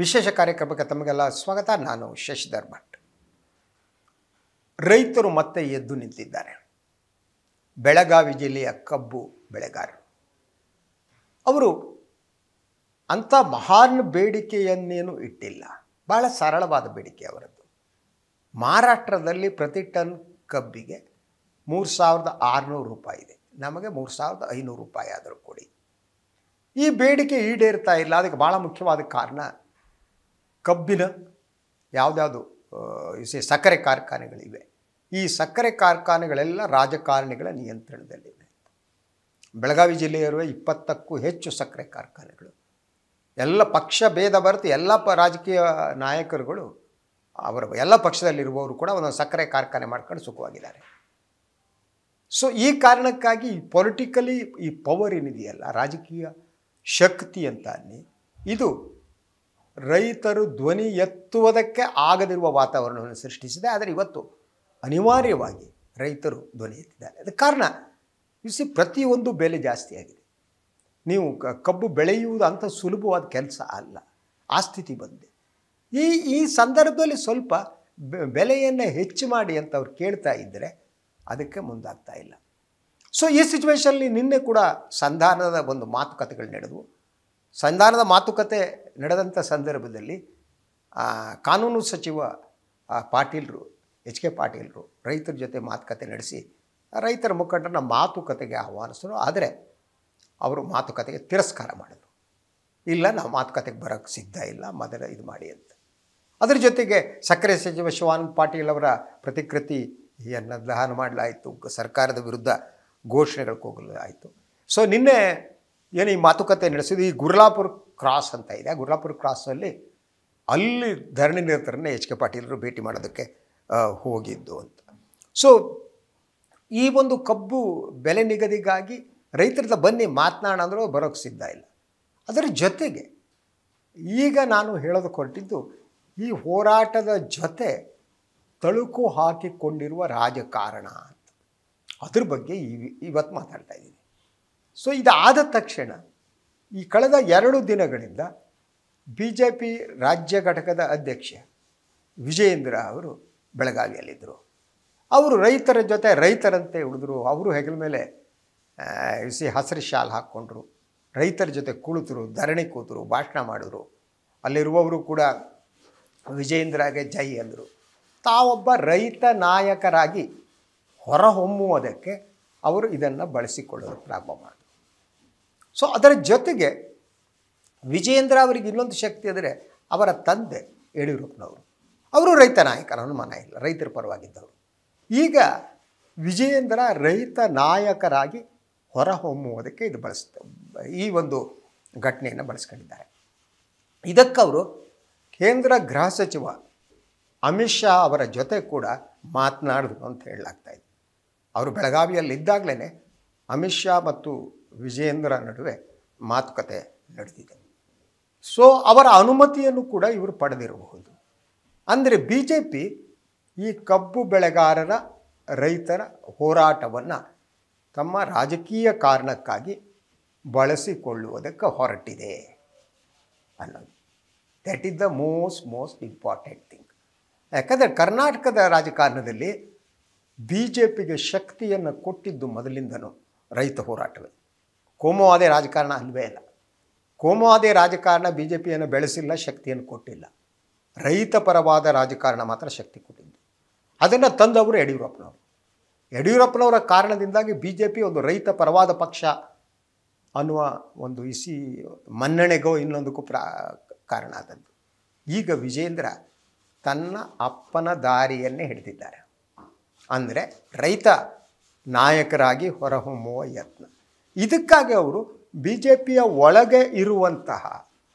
ವಿಶೇಷ ಕಾರ್ಯಕ್ರಮಕ್ಕೆ ತಮಗೆಲ್ಲ ಸ್ವಾಗತ. ನಾನು ಶಶಿಧರ್ ಭಟ್. ರೈತರು ಮತ್ತೆ ಎದ್ದು ನಿಂತಿದ್ದಾರೆ. ಬೆಳಗಾವಿ ಜಿಲ್ಲೆಯ ಕಬ್ಬು ಬೆಳೆಗಾರರು ಅವರು ಅಂಥ ಮಹಾನ್ ಬೇಡಿಕೆಯನ್ನೇನು ಇಟ್ಟಿಲ್ಲ. ಬಹಳ ಸರಳವಾದ ಬೇಡಿಕೆ ಅವರದ್ದು. ಮಹಾರಾಷ್ಟ್ರದಲ್ಲಿ ಪ್ರತಿ ಟನ್ ಕಬ್ಬಿಗೆ 3,600 ರೂಪಾಯಿ ಇದೆ. ನಮಗೆ 3,500 ರೂಪಾಯಿ ಆದರೂ ಕೊಡಿ. ಈ ಬೇಡಿಕೆ ಈಡೇರ್ತಾ ಇಲ್ಲ. ಅದಕ್ಕೆ ಭಾಳ ಮುಖ್ಯವಾದ ಕಾರಣ ಕಬ್ಬಿನ ಯಾವುದ್ಯಾವುದು ಸಕ್ಕರೆ ಕಾರ್ಖಾನೆಗಳಿವೆ. ಈ ಸಕ್ಕರೆ ಕಾರ್ಖಾನೆಗಳೆಲ್ಲ ರಾಜಕಾರಣಿಗಳ ನಿಯಂತ್ರಣದಲ್ಲಿವೆ. ಬೆಳಗಾವಿ ಜಿಲ್ಲೆಯಲ್ಲಿರುವ 20ಕ್ಕೂ ಹೆಚ್ಚು ಸಕ್ಕರೆ ಕಾರ್ಖಾನೆಗಳು. ಎಲ್ಲ ಪಕ್ಷ ಭೇದ ಬರೆದು ಎಲ್ಲ ರಾಜಕೀಯ ನಾಯಕರುಗಳು ಅವರ ಎಲ್ಲ ಪಕ್ಷದಲ್ಲಿರುವವರು ಕೂಡ ಒಂದೊಂದು ಸಕ್ಕರೆ ಕಾರ್ಖಾನೆ ಮಾಡ್ಕೊಂಡು ಸುಖವಾಗಿದ್ದಾರೆ. ಸೊ ಈ ಕಾರಣಕ್ಕಾಗಿ ಪೊಲಿಟಿಕಲಿ ಈ ಪವರ್ ಏನಿದೆಯಲ್ಲ, ರಾಜಕೀಯ ಶಕ್ತಿ ಅಂತ ಅನ್ನಿ, ಇದು ರೈತರು ಧ್ವನಿ ಎತ್ತುವುದಕ್ಕೆ ಆಗದಿರುವ ವಾತಾವರಣವನ್ನು ಸೃಷ್ಟಿಸಿದೆ. ಆದರೆ ಇವತ್ತು ಅನಿವಾರ್ಯವಾಗಿ ರೈತರು ಧ್ವನಿ ಎತ್ತಿದ್ದಾರೆ. ಅದಕ್ಕೆ ಕಾರಣ ಪ್ರತಿಯೊಂದು ಬೆಲೆ ಜಾಸ್ತಿ ಆಗಿದೆ. ನೀವು ಕಬ್ಬು ಬೆಳೆಯುವುದು ಅಂಥ ಸುಲಭವಾದ ಕೆಲಸ ಅಲ್ಲ. ಆ ಸ್ಥಿತಿ ಬಂದಿದೆ. ಈ ಸಂದರ್ಭದಲ್ಲಿ ಸ್ವಲ್ಪ ಬೆಲೆಯನ್ನು ಹೆಚ್ಚು ಮಾಡಿ ಅಂತ ಅವ್ರು ಕೇಳ್ತಾ ಇದ್ದರೆ ಅದಕ್ಕೆ ಮುಂದಾಗ್ತಾ ಇಲ್ಲ. ಸೊ ಈ ಸಿಚುವೇಷನಲ್ಲಿ ನಿನ್ನೆ ಕೂಡ ಸಂಧಾನದ ಒಂದು ಮಾತುಕತೆಗಳು ನಡೆದವು. ಸಂಧಾನದ ಮಾತುಕತೆ ನಡೆದಂಥ ಸಂದರ್ಭದಲ್ಲಿ ಕಾನೂನು ಸಚಿವ ಪಾಟೀಲರು, ಎಚ್ ಕೆ ಪಾಟೀಲರು ರೈತರ ಜೊತೆ ಮಾತುಕತೆ ನಡೆಸಿ ರೈತರ ಮುಖಂಡರನ್ನ ಮಾತುಕತೆಗೆ ಆಹ್ವಾನಿಸಿದ್ರು. ಆದರೆ ಅವರು ಮಾತುಕತೆಗೆ ತಿರಸ್ಕಾರ ಮಾಡಿದರು. ಇಲ್ಲ, ನಾವು ಮಾತುಕತೆಗೆ ಬರೋಕ್ಕೆ ಸಿದ್ಧ ಇಲ್ಲ, ಮೊದಲ ಇದು ಮಾಡಿ ಅಂತ. ಅದರ ಜೊತೆಗೆ ಸಕ್ಕರೆ ಸಚಿವ ಶಿವಾನಂದ ಪಾಟೀಲ್ ಅವರ ಪ್ರತಿಕೃತಿಯನ್ನು ದಹನ ಮಾಡಲಾಯಿತು. ಸರ್ಕಾರದ ವಿರುದ್ಧ ಘೋಷಣೆಗಳು ಕೂಗಲಾಯಿತು. ಸೊ ನಿನ್ನೆ ಏನು ಈ ಮಾತುಕತೆ ನಡೆಸಿದ್ದು, ಈ ಗುರ್ಲಾಪುರ ಕ್ರಾಸ್ ಅಂತ ಇದೆ. ಆ ಗುರ್ಲಾಪುರ ಕ್ರಾಸಲ್ಲಿ ಅಲ್ಲಿ ಧರಣಿ ನಿರತರನ್ನೇ ಎಚ್ ಕೆ ಪಾಟೀಲರು ಭೇಟಿ ಮಾಡೋದಕ್ಕೆ ಹೋಗಿದ್ದು ಅಂತ. ಸೊ ಈ ಒಂದು ಕಬ್ಬು ಬೆಲೆ ನಿಗದಿಗಾಗಿ ರೈತರದ ಬನ್ನಿ ಮಾತನಾಡ ಅಂದರೂ ಬರೋಕ್ಕೆ ಸಿದ್ಧ ಇಲ್ಲ. ಅದರ ಜೊತೆಗೆ ಈಗ ನಾನು ಹೇಳೋದಕ್ಕೆ ಹೊರಟಿದ್ದು, ಈ ಹೋರಾಟದ ಜೊತೆ ತಳುಕು ಹಾಕಿಕೊಂಡಿರುವ ರಾಜಕಾರಣ ಅಂತ, ಅದ್ರ ಬಗ್ಗೆ ಇವತ್ತು ಮಾತಾಡ್ತಾ ಇದ್ದೀನಿ. ಸೊ ಇದಾದ ತಕ್ಷಣ ಈ ಕಳೆದ 2 ದಿನಗಳಿಂದ BJP ರಾಜ್ಯ ಘಟಕದ ಅಧ್ಯಕ್ಷ ವಿಜಯೇಂದ್ರ ಅವರು ಬೆಳಗಾವಿಯಲ್ಲಿದ್ದರು. ಅವರು ರೈತರ ಜೊತೆ ರೈತರಂತೆ ಉಳಿದ್ರು. ಅವರು ಹೆಗಲ ಮೇಲೆ ಹಸಿರು ಶಾಲ್ ಹಾಕ್ಕೊಂಡ್ರು. ರೈತರ ಜೊತೆ ಕುಳಿತರು, ಧರಣಿ ಕೂತರು, ಭಾಷಣ ಮಾಡಿದ್ರು. ಅಲ್ಲಿರುವವರು ಕೂಡ ವಿಜಯೇಂದ್ರಗೆ ಜೈ ಅಂದರು. ತಾವೊಬ್ಬ ರೈತ ನಾಯಕರಾಗಿ ಹೊರಹೊಮ್ಮುವುದಕ್ಕೆ ಅವರು ಇದನ್ನು ಬಳಸಿಕೊಳ್ಳೋದು ಪ್ರಾರಂಭ ಮಾಡಿದರು. ಸೊ ಅದರ ಜೊತೆಗೆ ವಿಜಯೇಂದ್ರ ಅವರಿಗೆ ಇನ್ನೊಂದು ಶಕ್ತಿ ಅಂದರೆ, ಅವರ ತಂದೆ ಯಡಿಯೂರಪ್ಪನವರು, ಅವರು ರೈತ ನಾಯಕರ ಅನುಮಾನ ಇಲ್ಲ, ರೈತರ ಪರವಾಗಿದ್ದವರು. ಈಗ ವಿಜಯೇಂದ್ರ ರೈತ ನಾಯಕರಾಗಿ ಹೊರಹೊಮ್ಮುವುದಕ್ಕೆ ಇದು ಈ ಒಂದು ಘಟನೆಯನ್ನು ಬಳಸ್ಕೊಂಡಿದ್ದಾರೆ. ಇದಕ್ಕವರು ಕೇಂದ್ರ ಗೃಹ ಸಚಿವ ಅಮಿತ್ ಶಾ ಅವರ ಜೊತೆ ಕೂಡ ಮಾತನಾಡಿದ್ರು ಅಂತ ಹೇಳಲಾಗ್ತಾಯಿದೆ. ಅವರು ಬೆಳಗಾವಿಯಲ್ಲಿದ್ದಾಗಲೇ ಅಮಿತ್ ಶಾ ಮತ್ತು ವಿಜಯೇಂದ್ರ ನಡುವೆ ಮಾತುಕತೆ ನಡೆದಿದೆ. ಸೊ ಅವರ ಅನುಮತಿಯನ್ನು ಕೂಡ ಇವರು ಪಡೆದಿರಬಹುದು. ಅಂದರೆ BJP ಈ ಕಬ್ಬು ಬೆಳೆಗಾರರ ರೈತರ ಹೋರಾಟವನ್ನು ತಮ್ಮ ರಾಜಕೀಯ ಕಾರಣಕ್ಕಾಗಿ ಬಳಸಿಕೊಳ್ಳುವುದಕ್ಕೆ ಹೊರಟಿದೆ ಅನ್ನೋದು. That is the most important thing. ಯಾಕಂದರೆ ಕರ್ನಾಟಕದ ರಾಜಕಾರಣದಲ್ಲಿ BJPಗೆ ಶಕ್ತಿಯನ್ನು ಕೊಟ್ಟಿದ್ದು ಮೊದಲಿಂದನೂ ರೈತ ಹೋರಾಟವೇ. ಕೋಮುವಾದಿ ರಾಜಕಾರಣ ಅಲ್ವೇ ಇಲ್ಲ. ಕೋಮುವಾದಿ ರಾಜಕಾರಣ BJPಯನ್ನು ಬೆಳೆಸಿಲ್ಲ, ಶಕ್ತಿಯನ್ನು ಕೊಟ್ಟಿಲ್ಲ. ರೈತ ಪರವಾದ ರಾಜಕಾರಣ ಮಾತ್ರ ಶಕ್ತಿ ಕೊಟ್ಟಿದ್ದು. ಅದನ್ನು ತಂದವರು ಯಡಿಯೂರಪ್ಪನವರು. ಯಡಿಯೂರಪ್ಪನವರ ಕಾರಣದಿಂದಾಗಿ BJP ಒಂದು ರೈತ ಪರವಾದ ಪಕ್ಷ ಅನ್ನುವ ಒಂದು ಮನ್ನಣೆಗೋ ಇನ್ನೊಂದಕ್ಕೂ ಕಾರಣ ಆದದ್ದು. ಈಗ ವಿಜಯೇಂದ್ರ ತನ್ನ ಅಪ್ಪನ ದಾರಿಯನ್ನೇ ಹಿಡಿದಿದ್ದಾರೆ. ಅಂದರೆ ರೈತ ನಾಯಕರಾಗಿ ಹೊರಹೊಮ್ಮುವ ಯತ್ನ. ಇದಕ್ಕಾಗಿ ಅವರು BJPಯ ಒಳಗೆ ಇರುವಂತಹ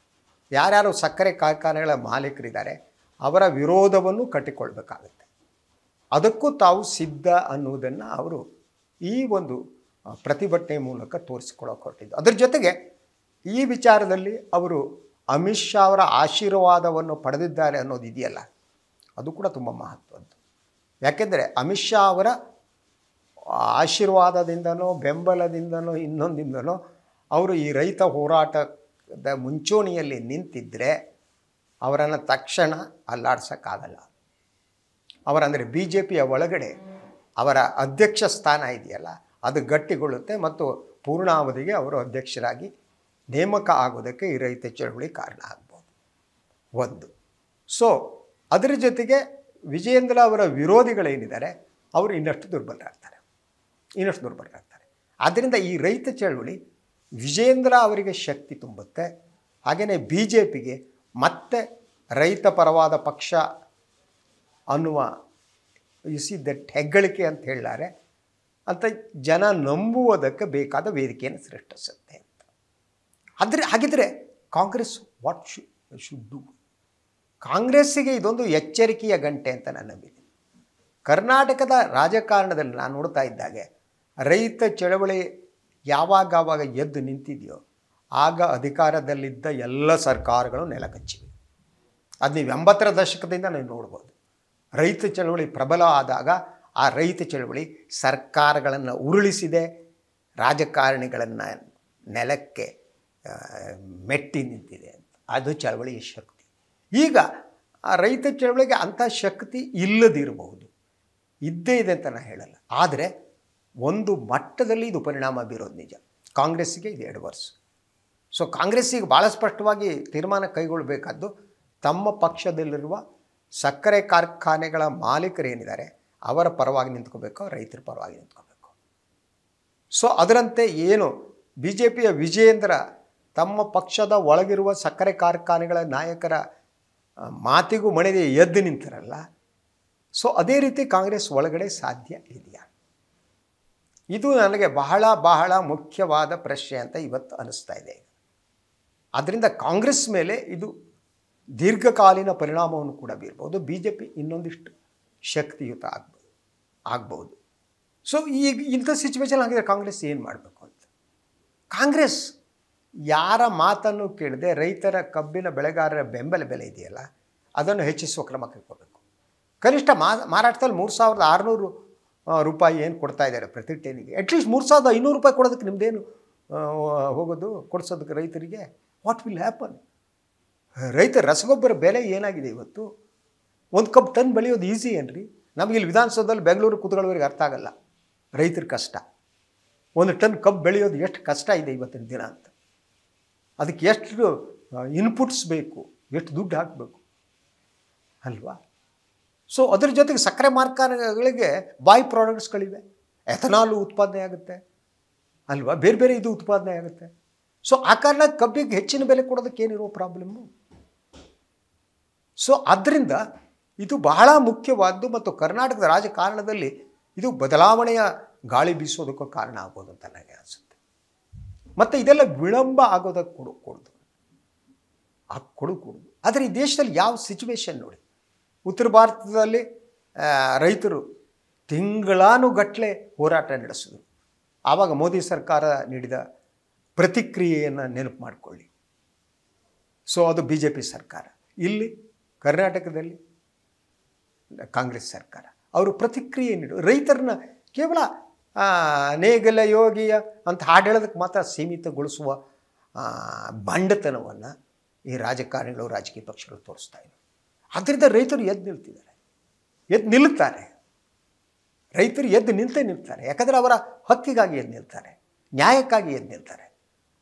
ಯಾರ್ಯಾರು ಸಕ್ಕರೆ ಕಾರ್ಖಾನೆಗಳ ಮಾಲೀಕರಿದ್ದಾರೆ ಅವರ ವಿರೋಧವನ್ನು ಕಟ್ಟಿಕೊಳ್ಬೇಕಾಗುತ್ತೆ. ಅದಕ್ಕೂ ತಾವು ಸಿದ್ಧ ಅನ್ನುವುದನ್ನು ಅವರು ಈ ಒಂದು ಪ್ರತಿಭಟನೆ ಮೂಲಕ ತೋರಿಸಿಕೊಳ್ಳೋಕೆ ಹೊರಟಿದ್ದು. ಅದರ ಜೊತೆಗೆ ಈ ವಿಚಾರದಲ್ಲಿ ಅವರು ಅಮಿತ್ ಶಾ ಅವರ ಆಶೀರ್ವಾದವನ್ನು ಪಡೆದಿದ್ದಾರೆ ಅನ್ನೋದು ಇದೆಯಲ್ಲ, ಅದು ಕೂಡ ತುಂಬ ಮಹತ್ವದ್ದು. ಯಾಕೆಂದರೆ ಅಮಿತ್ ಶಾ ಅವರ ಆಶೀರ್ವಾದದಿಂದನೋ ಬೆಂಬಲದಿಂದನೋ ಇನ್ನೊಂದಿಂದನೋ ಅವರು ಈ ರೈತ ಹೋರಾಟದ ಮುಂಚೂಣಿಯಲ್ಲಿ ನಿಂತಿದ್ದರೆ ಅವರನ್ನು ತಕ್ಷಣ ಅಲ್ಲಾಡ್ಸೋಕ್ಕಾಗಲ್ಲ. ಅವರಂದರೆ ಬಿ ಜೆ ಪಿಯ ಒಳಗಡೆ ಅವರ ಅಧ್ಯಕ್ಷ ಸ್ಥಾನ ಇದೆಯಲ್ಲ, ಅದು ಗಟ್ಟಿಗೊಳ್ಳುತ್ತೆ ಮತ್ತು ಪೂರ್ಣಾವಧಿಗೆ ಅವರು ಅಧ್ಯಕ್ಷರಾಗಿ ನೇಮಕ ಆಗೋದಕ್ಕೆ ಈ ರೈತ ಚಳವಳಿ ಕಾರಣ ಆಗ್ಬೋದು ಒಂದು. ಸೊ ಅದರ ಜೊತೆಗೆ ವಿಜಯೇಂದ್ರ ಅವರ ವಿರೋಧಿಗಳೇನಿದ್ದಾರೆ ಅವರು ಇನ್ನಷ್ಟು ದುರ್ಬಲರಾಗ್ತಾರೆ. ಆದ್ದರಿಂದ ಈ ರೈತ ಚಳವಳಿ ವಿಜಯೇಂದ್ರ ಅವರಿಗೆ ಶಕ್ತಿ ತುಂಬುತ್ತೆ. ಹಾಗೆಯೇ ಬಿ ಜೆ ಪಿಗೆ ಮತ್ತೆ ರೈತ ಪರವಾದ ಪಕ್ಷ ಅನ್ನುವ ದಟ್ ಹೆಗ್ಗಳಿಕೆ ಅಂತ ಹೇಳ್ತಾರೆ ಅಂತ ಜನ ನಂಬುವುದಕ್ಕೆ ಬೇಕಾದ ವೇದಿಕೆಯನ್ನು ಸೃಷ್ಟಿಸುತ್ತೆ ಅಂತ. ಹಾಗಿದ್ರೆ ಕಾಂಗ್ರೆಸ್ ವಾಟ್ ಶುಡ್ ಡೂ? ಕಾಂಗ್ರೆಸ್ಸಿಗೆ ಇದೊಂದು ಎಚ್ಚರಿಕೆಯ ಗಂಟೆ ಅಂತ ನಾನು ನಂಬಿದ್ದೀನಿ. ಕರ್ನಾಟಕದ ರಾಜಕಾರಣದಲ್ಲಿ ನಾನು ನೋಡ್ತಾ ಇದ್ದಾಗೆ ರೈತ ಚಳವಳಿ ಯಾವಾಗ ಎದ್ದು ನಿಂತಿದೆಯೋ ಆಗ ಅಧಿಕಾರದಲ್ಲಿದ್ದ ಎಲ್ಲ ಸರ್ಕಾರಗಳು ನೆಲಕಚ್ಚಿವೆ. ಅದು ನೀವು 80ರ ದಶಕದಿಂದ ನೀವು ನೋಡ್ಬೋದು. ರೈತ ಚಳವಳಿ ಪ್ರಬಲ ಆದಾಗ ಆ ರೈತ ಚಳವಳಿ ಸರ್ಕಾರಗಳನ್ನು ಉರುಳಿಸಿದೆ, ರಾಜಕಾರಣಿಗಳನ್ನು ನೆಲಕ್ಕೆ ಮೆಟ್ಟಿ ನಿಂತಿದೆ ಅಂತ. ಅದು ಚಳವಳಿಯ ಶಕ್ತಿ. ಈಗ ಆ ರೈತ ಚಳವಳಿಗೆ ಅಂಥ ಶಕ್ತಿ ಇಲ್ಲದಿರಬಹುದು, ಇದ್ದೇ ಇದೆ ಅಂತ ನಾನು ಹೇಳಲ್ಲ. ಆದರೆ ಒಂದು ಮಟ್ಟದಲ್ಲಿ ಇದು ಪರಿಣಾಮ ಬೀರೋದು ನಿಜ. ಕಾಂಗ್ರೆಸ್ಸಿಗೆ ಇದು ಎಡವರ್ಸ್. ಸೊ ಕಾಂಗ್ರೆಸ್ಸಿಗೆ ಭಾಳ ಸ್ಪಷ್ಟವಾಗಿ ತೀರ್ಮಾನ ಕೈಗೊಳ್ಳಬೇಕಾದ್ದು ತಮ್ಮ ಪಕ್ಷದಲ್ಲಿರುವ ಸಕ್ಕರೆ ಕಾರ್ಖಾನೆಗಳ ಮಾಲೀಕರೇನಿದ್ದಾರೆ ಅವರ ಪರವಾಗಿ ನಿಂತ್ಕೋಬೇಕು, ರೈತರ ಪರವಾಗಿ ನಿಂತ್ಕೋಬೇಕು. ಸೊ ಅದರಂತೆ ಏನು ಬಿ ಜೆ ಪಿಯ ವಿಜಯೇಂದ್ರ ತಮ್ಮ ಪಕ್ಷದ ಒಳಗಿರುವ ಸಕ್ಕರೆ ಕಾರ್ಖಾನೆಗಳ ನಾಯಕರ ಮಾತಿಗೂ ಮಣಿದೆ ಎದ್ದು ನಿಂತಿರಲ್ಲ, ಸೊ ಅದೇ ರೀತಿ ಕಾಂಗ್ರೆಸ್ ಒಳಗಡೆ ಸಾಧ್ಯ ಇದೆಯಾ? ಇದು ನನಗೆ ಬಹಳ ಮುಖ್ಯವಾದ ಪ್ರಶ್ನೆ ಅಂತ ಇವತ್ತು ಅನ್ನಿಸ್ತಾ ಇದೆ. ಆದ್ದರಿಂದ ಕಾಂಗ್ರೆಸ್ ಮೇಲೆ ಇದು ದೀರ್ಘಕಾಲೀನ ಪರಿಣಾಮವನ್ನು ಕೂಡ ಬೀರ್ಬೋದು. ಬಿ ಜೆ ಪಿ ಇನ್ನೊಂದಿಷ್ಟು ಶಕ್ತಿಯುತ ಆಗ್ಬೋದು. ಸೊ ಈಗ ಇಂಥ ಸಿಚುವೇಶನ್ ಆಗಿದ್ರೆ ಕಾಂಗ್ರೆಸ್ ಏನು ಮಾಡಬೇಕು ಅಂತ. ಕಾಂಗ್ರೆಸ್ ಯಾರ ಮಾತನ್ನು ಕೇಳದೆ ರೈತರ ಕಬ್ಬಿನ ಬೆಳೆಗಾರರ ಬೆಂಬಲ ಬೆಲೆ ಇದೆಯಲ್ಲ ಅದನ್ನು ಹೆಚ್ಚಿಸುವ ಕ್ರಮ ಕೈಗೊಳ್ಳಬೇಕು. ಕನಿಷ್ಠ ಮಾರಾಟದಲ್ಲಿ 3,600 ರೂಪಾಯಿ ಏನು ಕೊಡ್ತಾ ಇದ್ದಾರೆ ಪ್ರತಿ ಟೇನಿಗೆ. ಅಟ್ಲೀಸ್ಟ್ 3,500 ರೂಪಾಯಿ ಕೊಡೋದಕ್ಕೆ ನಿಮ್ಮದೇನು ಕೊಡಿಸೋದಕ್ಕೆ ರೈತರಿಗೆ? What will happen? ರೈತರ ರಸಗೊಬ್ಬರ ಬೆಲೆ ಏನಾಗಿದೆ ಇವತ್ತು? ಒಂದು ಕಪ್ ಟನ್ ಬೆಳೆಯೋದು ಈಸಿ ಏನ್ರಿ? ನಮಗೆ ಇಲ್ಲಿ ವಿಧಾನಸೌಧದಲ್ಲಿ ಬೆಂಗಳೂರು ಕೂತ್ಕೊಳ್ಳೋರಿಗೆ ಅರ್ಥ ಆಗಲ್ಲ ರೈತರ ಕಷ್ಟ. 1 ಟನ್ ಕಬ್ಬು ಬೆಳೆಯೋದು ಎಷ್ಟು ಕಷ್ಟ ಇದೆ ಇವತ್ತಿನ ದಿನ ಅಂತ. ಅದಕ್ಕೆ ಎಷ್ಟು ಇನ್ಪುಟ್ಸ್ ಬೇಕು, ಎಷ್ಟು ದುಡ್ಡು ಹಾಕಬೇಕು ಅಲ್ವಾ? ಸೊ ಅದರ ಜೊತೆಗೆ ಸಕ್ಕರೆ ಕಾರ್ಖಾನೆಗಳಿಗೆ ಬಾಯ್ ಪ್ರಾಡಕ್ಟ್ಸ್ಗಳಿವೆ, ಎಥನಾಲ್ ಉತ್ಪಾದನೆ ಆಗುತ್ತೆ ಅಲ್ವಾ, ಬೇರೆ ಇದು ಉತ್ಪಾದನೆ ಆಗುತ್ತೆ. ಸೊ ಆ ಕಾರಣ ಕಬ್ಬಿಗೆ ಹೆಚ್ಚಿನ ಬೆಲೆ ಕೊಡೋದಕ್ಕೆ ಏನಿರೋ ಪ್ರಾಬ್ಲಮ್ಮು. ಸೊ ಆದ್ದರಿಂದ ಇದು ಬಹಳ ಮುಖ್ಯವಾದ್ದು ಮತ್ತು ಕರ್ನಾಟಕದ ರಾಜಕಾರಣದಲ್ಲಿ ಇದು ಬದಲಾವಣೆಯ ಗಾಳಿ ಬೀಸೋದಕ್ಕೂ ಕಾರಣ ಆಗ್ಬೋದು ಅಂತ ನನಗೆ ಅನಿಸುತ್ತೆ. ಮತ್ತು ಇದೆಲ್ಲ ವಿಳಂಬ ಆಗೋದಕ್ಕೆ ಕೊಡೋದು. ಆದರೆ ಈ ದೇಶದಲ್ಲಿ ಯಾವ ಸಿಚುವೇಶನ್ ನೋಡಿ, ಉತ್ತರ ಭಾರತದಲ್ಲಿ ರೈತರು ತಿಂಗಳಾನುಗಟ್ಟಲೆ ಹೋರಾಟ ನಡೆಸಿದ್ರು. ಆವಾಗ ಮೋದಿ ಸರ್ಕಾರ ನೀಡಿದ ಪ್ರತಿಕ್ರಿಯೆಯನ್ನು ನೆನಪು ಮಾಡಿಕೊಳ್ಳಿ. ಸೊ ಅದು ಬಿ ಜೆ ಪಿ ಸರ್ಕಾರ. ಇಲ್ಲಿ ಕರ್ನಾಟಕದಲ್ಲಿ ಕಾಂಗ್ರೆಸ್ ಸರ್ಕಾರ. ಅವರು ಪ್ರತಿಕ್ರಿಯೆ ರೈತರನ್ನ ಕೇವಲ ನೇಗಲ ಯೋಗಿಯ ಅಂತ ಹಾಡು ಹೇಳೋದಕ್ಕೆ ಮಾತ್ರ ಸೀಮಿತಗೊಳಿಸುವ ಬಂಡತನವನ್ನು ಈ ರಾಜಕಾರಣಿಗಳು, ರಾಜಕೀಯ ಪಕ್ಷಗಳು ತೋರಿಸ್ತಾ ಇದ್ದಾರೆ. ಆದ್ದರಿಂದ ರೈತರು ಎದ್ದು ನಿಲ್ತಾರೆ. ರೈತರು ಎದ್ದು ನಿಲ್ತಾರೆ. ಯಾಕಂದರೆ ಅವರ ಹಕ್ಕಿಗಾಗಿ ಎದ್ದು ನಿಲ್ತಾರೆ, ನ್ಯಾಯಕ್ಕಾಗಿ ಎದ್ದು ನಿಲ್ತಾರೆ.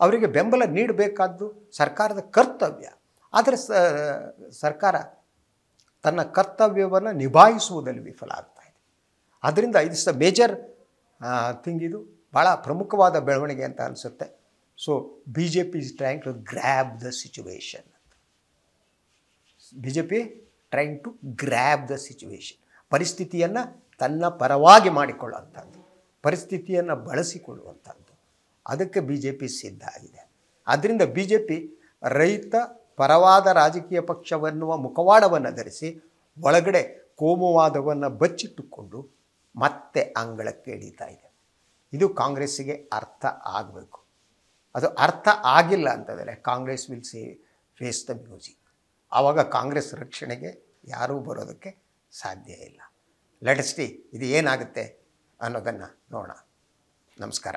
ಅವರಿಗೆ ಬೆಂಬಲ ನೀಡಬೇಕಾದ್ದು ಸರ್ಕಾರದ ಕರ್ತವ್ಯ. ಆದರೆ ಸರ್ಕಾರ ತನ್ನ ಕರ್ತವ್ಯವನ್ನು ನಿಭಾಯಿಸುವುದರಲ್ಲಿ ವಿಫಲ ಆಗ್ತಾ ಇದೆ. ಆದ್ದರಿಂದ ಇಟ್ಸ್ ದ ಮೇಜರ್ ಥಿಂಗ್. ಇದು ಭಾಳ ಪ್ರಮುಖವಾದ ಬೆಳವಣಿಗೆ ಅಂತ ಅನಿಸುತ್ತೆ. So B J P is trying to grab the situation. B J P trying to grab the situation. ಪರಿಸ್ಥಿತಿಯನ್ನು ತನ್ನ ಪರವಾಗಿ ಮಾಡಿಕೊಳ್ಳುವಂಥದ್ದು, ಪರಿಸ್ಥಿತಿಯನ್ನು ಬಳಸಿಕೊಳ್ಳುವಂಥದ್ದು, ಅದಕ್ಕೆ ಬಿ ಜೆ ಪಿ ಸಿದ್ಧ ಆಗಿದೆ. ಆದ್ದರಿಂದ ಬಿ ಜೆ ಪಿ ರೈತ ಪರವಾದ ರಾಜಕೀಯ ಪಕ್ಷವೆನ್ನುವ ಮುಖವಾಡವನ್ನು ಧರಿಸಿ ಒಳಗಡೆ ಕೋಮುವಾದವನ್ನು ಬಚ್ಚಿಟ್ಟುಕೊಂಡು ಮತ್ತೆ ಅಂಗಳಕ್ಕೆ ಇಳಿತಾ ಇದೆ. ಇದು ಕಾಂಗ್ರೆಸ್ಸಿಗೆ ಅರ್ಥ ಆಗಬೇಕು. ಅದು ಅರ್ಥ ಆಗಿಲ್ಲ ಅಂತಂದರೆ Congress will face the music. ಆವಾಗ ಕಾಂಗ್ರೆಸ್ ರಕ್ಷಣೆಗೆ ಯಾರೂ ಬರೋದಕ್ಕೆ ಸಾಧ್ಯ ಇಲ್ಲ. ಲೆಟ್ ಅಸ್ ಸಿ ಇದು ಏನಾಗುತ್ತೆ ಅನ್ನೋದನ್ನು ನೋಡೋಣ. ನಮಸ್ಕಾರ.